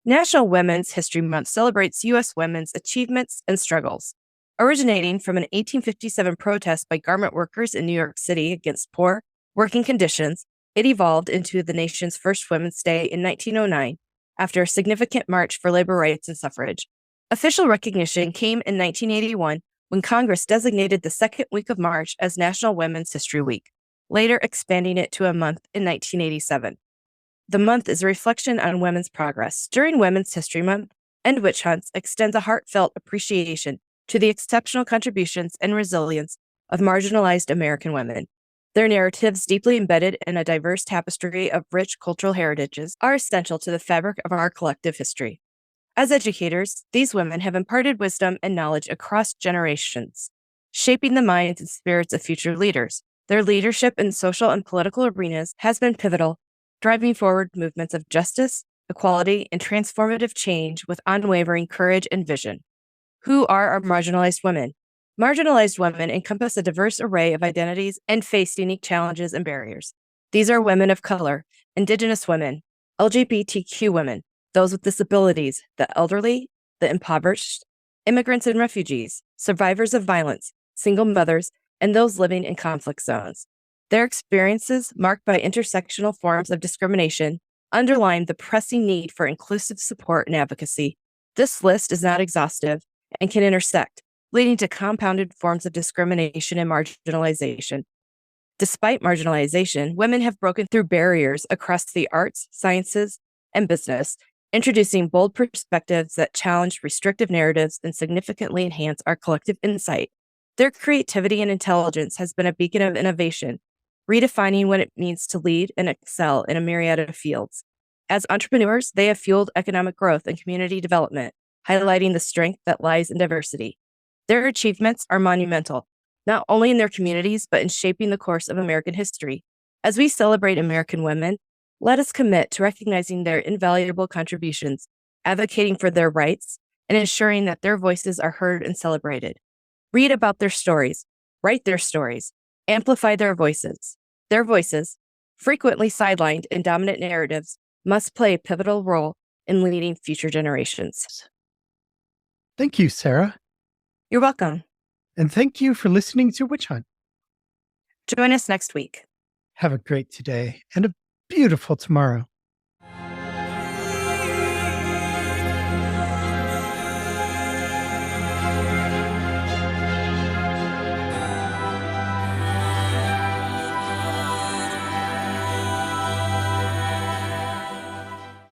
National Women's History Month celebrates U.S. women's achievements and struggles. Originating from an 1857 protest by garment workers in New York City against poor working conditions, it evolved into the nation's first Women's Day in 1909 after a significant march for labor rights and suffrage. Official recognition came in 1981 when Congress designated the second week of March as National Women's History Week, later expanding it to a month in 1987. The month is a reflection on women's progress. During Women's History Month, End Witch Hunts extends a heartfelt appreciation to the exceptional contributions and resilience of marginalized American women. Their narratives, deeply embedded in a diverse tapestry of rich cultural heritages, are essential to the fabric of our collective history. As educators, these women have imparted wisdom and knowledge across generations, shaping the minds and spirits of future leaders. Their leadership in social and political arenas has been pivotal, driving forward movements of justice, equality, and transformative change with unwavering courage and vision. Who are our marginalized women? Marginalized women encompass a diverse array of identities and face unique challenges and barriers. These are women of color, Indigenous women, LGBTQ women, those with disabilities, the elderly, the impoverished, immigrants and refugees, survivors of violence, single mothers, and those living in conflict zones. Their experiences, marked by intersectional forms of discrimination, underline the pressing need for inclusive support and advocacy. This list is not exhaustive and can intersect, leading to compounded forms of discrimination and marginalization. Despite marginalization, women have broken through barriers across the arts, sciences, and business, introducing bold perspectives that challenge restrictive narratives and significantly enhance our collective insight. Their creativity and intelligence has been a beacon of innovation, redefining what it means to lead and excel in a myriad of fields. As entrepreneurs, they have fueled economic growth and community development, highlighting the strength that lies in diversity. Their achievements are monumental, not only in their communities, but in shaping the course of American history. As we celebrate American women, let us commit to recognizing their invaluable contributions, advocating for their rights, and ensuring that their voices are heard and celebrated. Read about their stories, write their stories, amplify their voices. Their voices, frequently sidelined in dominant narratives, must play a pivotal role in leading future generations. Thank you, Sarah. You're welcome. And thank you for listening to Witch Hunt. Join us next week. Have a great today and a beautiful tomorrow.